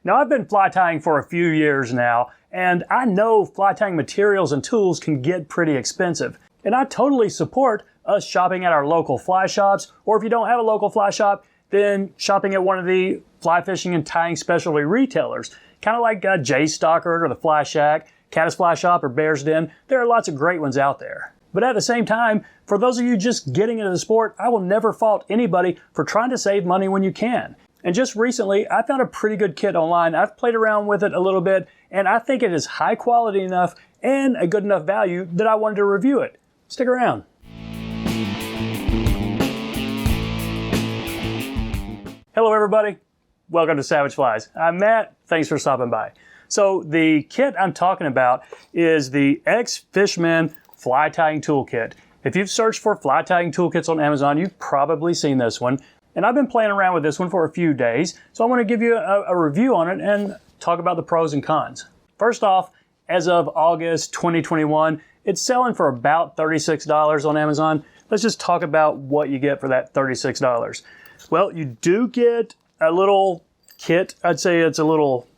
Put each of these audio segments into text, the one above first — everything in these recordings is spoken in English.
Now, I've been fly tying for a few years now, and I know fly tying materials and tools can get pretty expensive. And I totally support us shopping at our local fly shops, or if you don't have a local fly shop, then shopping at one of the fly fishing and tying specialty retailers. Kind of like Jay Stockard or the Fly Shack, Caddis Fly Shop, or Bear's Den. There are lots of great ones out there. But at the same time, for those of you just getting into the sport, I will never fault anybody for trying to save money when you can. And just recently, I found a pretty good kit online. I've played around with it a little bit, and I think it is high quality enough and a good enough value that I wanted to review it. Stick around. Hello everybody, welcome to Savage Flies. I'm Matt, thanks for stopping by. So the kit I'm talking about is the XFishman Fly Tying Toolkit. If you've searched for fly tying toolkits on Amazon, you've probably seen this one. And I've been playing around with this one for a few days, so I want to give you a review on it and talk about the pros and cons. First off, as of August 2021, it's selling for about $36 on Amazon. Let's just talk about what you get for that $36. Well, you do get a little kit. I'd say it's a little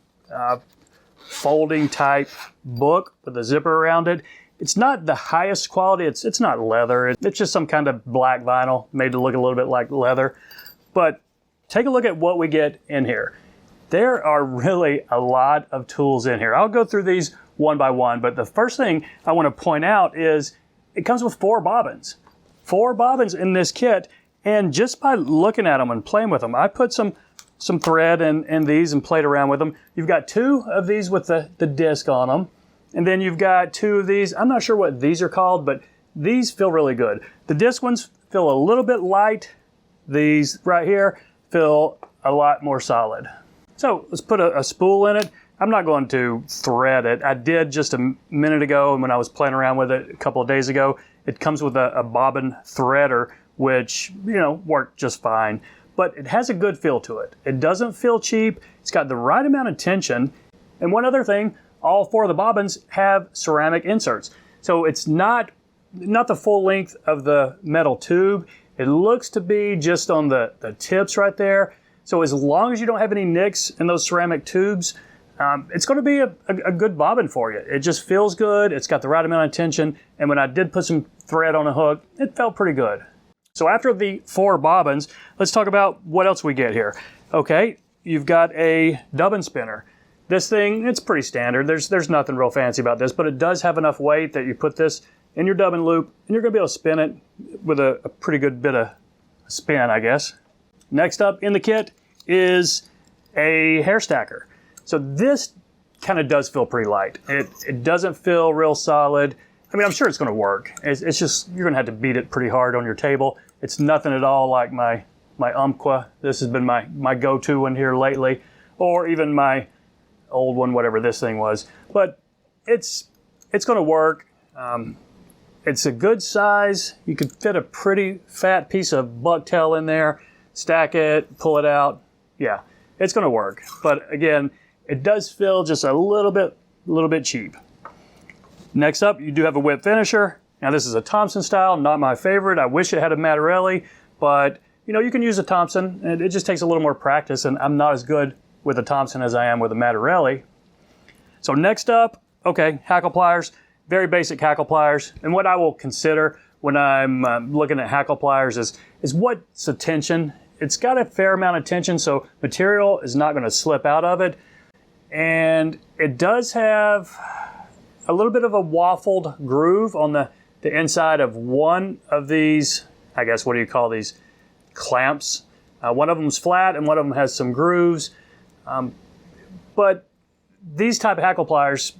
folding type book with a zipper around it. It's not the highest quality. It's not leather. It's just some kind of black vinyl made to look a little bit like leather. But take a look at what we get in here. There are really a lot of tools in here. I'll go through these one by one, but the first thing I want to point out is it comes with 4 bobbins. 4 bobbins in this kit, and just by looking at them and playing with them, I put some thread in these and played around with them. You've got 2 of these with the disc on them, and then you've got 2 of these. I'm not sure what these are called, but these feel really good. The disc ones feel a little bit light. These right here feel a lot more solid. So let's put a spool in it. I'm not going to thread it. I did just a minute ago, and when I was playing around with it a couple of days ago. It comes with a bobbin threader, which, worked just fine. But it has a good feel to it. It doesn't feel cheap. It's got the right amount of tension. And one other thing, all 4 of the bobbins have ceramic inserts. So it's not the full length of the metal tube. It looks to be just on the tips right there. So as long as you don't have any nicks in those ceramic tubes, it's going to be a good bobbin for you. It just feels good. It's got the right amount of tension. And when I did put some thread on a hook, it felt pretty good. So after the 4 bobbins, let's talk about what else we get here. Okay, you've got a Dubbin Spinner. This thing, it's pretty standard. There's nothing real fancy about this, but it does have enough weight that you put this in your Dubbin loop, and you're going to be able to spin it with a pretty good bit of spin, I guess. Next up in the kit is a hair stacker. So this kind of does feel pretty light. It doesn't feel real solid. I mean, I'm sure it's going to work. It's just, you're going to have to beat it pretty hard on your table. It's nothing at all like my Umpqua. This has been my go-to one here lately, or even my old one, whatever this thing was. But it's going to work. It's a good size. You could fit a pretty fat piece of bucktail in there, stack it, pull it out. Yeah, it's going to work. But again, it does feel just a little bit cheap. Next up, you do have a whip finisher. Now this is a Thompson style, not my favorite. I wish it had a Mattarelli, but you can use a Thompson, and it just takes a little more practice, and I'm not as good with a Thompson as I am with a Mattarelli. So next up, okay, hackle pliers. Very basic hackle pliers. And what I will consider when I'm looking at hackle pliers is what's the tension. It's got a fair amount of tension, so material is not going to slip out of it. And it does have a little bit of a waffled groove on the inside of one of these, I guess, what do you call these? Clamps. One of them's flat and one of them has some grooves. But these type of hackle pliers,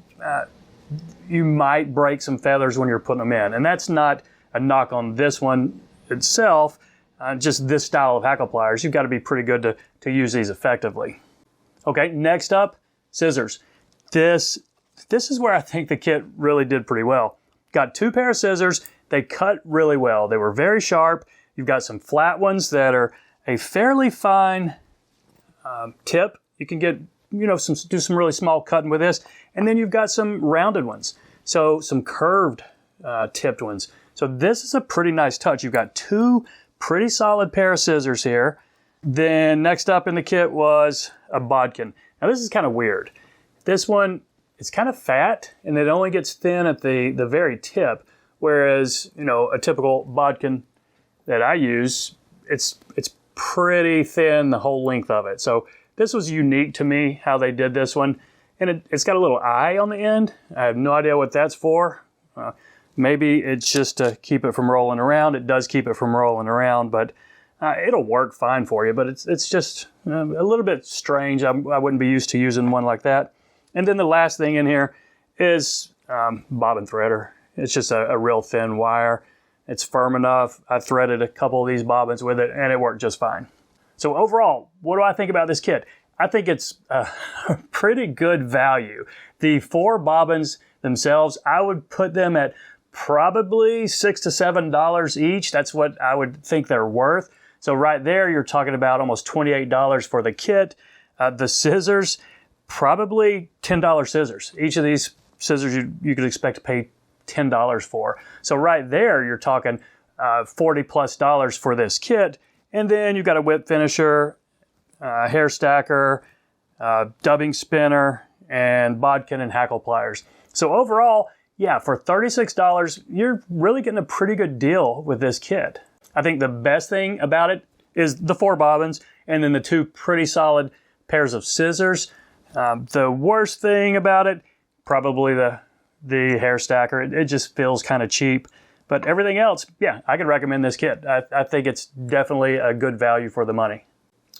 you might break some feathers when you're putting them in. And that's not a knock on this one itself, just this style of hackle pliers. You've got to be pretty good to use these effectively. Okay, next up, scissors. This is where I think the kit really did pretty well. Got 2 pair of scissors. They cut really well. They were very sharp. You've got some flat ones that are a fairly fine tip. You can get, do some really small cutting with this. And then you've got some rounded ones. So some curved tipped ones. So this is a pretty nice touch. You've got 2 pretty solid pair of scissors here. Then next up in the kit was a bodkin. Now this is kind of weird. This one, it's kind of fat and it only gets thin at the very tip, whereas, you know, a typical bodkin that I use, it's pretty thin the whole length of it. So this was unique to me how they did this one. And it's got a little eye on the end. I have no idea what that's for. Maybe it's just to keep it from rolling around. It does keep it from rolling around, but it'll work fine for you. But it's just a little bit strange. I wouldn't be used to using one like that. And then the last thing in here is bobbin threader. It's just a real thin wire. It's firm enough. I threaded a couple of these bobbins with it and it worked just fine. So overall, what do I think about this kit? I think it's a pretty good value. The 4 bobbins themselves, I would put them at probably $6 to $7 each. That's what I would think they're worth. So right there, you're talking about almost $28 for the kit. The scissors, probably $10 scissors. Each of these scissors you could expect to pay $10 for. So right there, you're talking $40+ for this kit. And then you've got a whip finisher, hair stacker, dubbing spinner, and bodkin and hackle pliers. So overall, yeah, for $36, you're really getting a pretty good deal with this kit. I think the best thing about it is the 4 bobbins and then the 2 pretty solid pairs of scissors. The worst thing about it, probably the hair stacker. It just feels kind of cheap. But everything else, yeah, I could recommend this kit. I think it's definitely a good value for the money.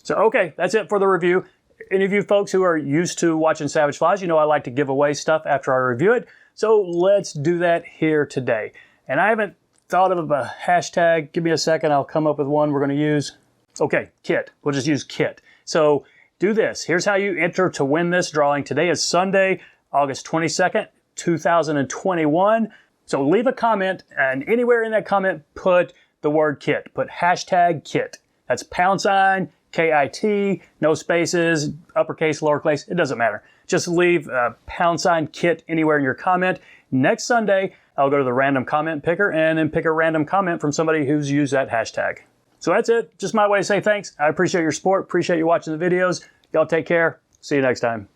So, okay, that's it for the review. Any of you folks who are used to watching Savage Flies, you know I like to give away stuff after I review it. So let's do that here today. And I haven't thought of a hashtag. Give me a second. I'll come up with one we're going to use. Okay, kit. We'll just use kit. So do this. Here's how you enter to win this drawing. Today is Sunday, August 22nd, 2021. So leave a comment, and anywhere in that comment, put the word kit. Put hashtag kit. That's # KIT, no spaces, uppercase, lowercase, it doesn't matter. Just leave # kit anywhere in your comment. Next Sunday, I'll go to the random comment picker and then pick a random comment from somebody who's used that hashtag. So that's it. Just my way to say thanks. I appreciate your support. Appreciate you watching the videos. Y'all take care. See you next time.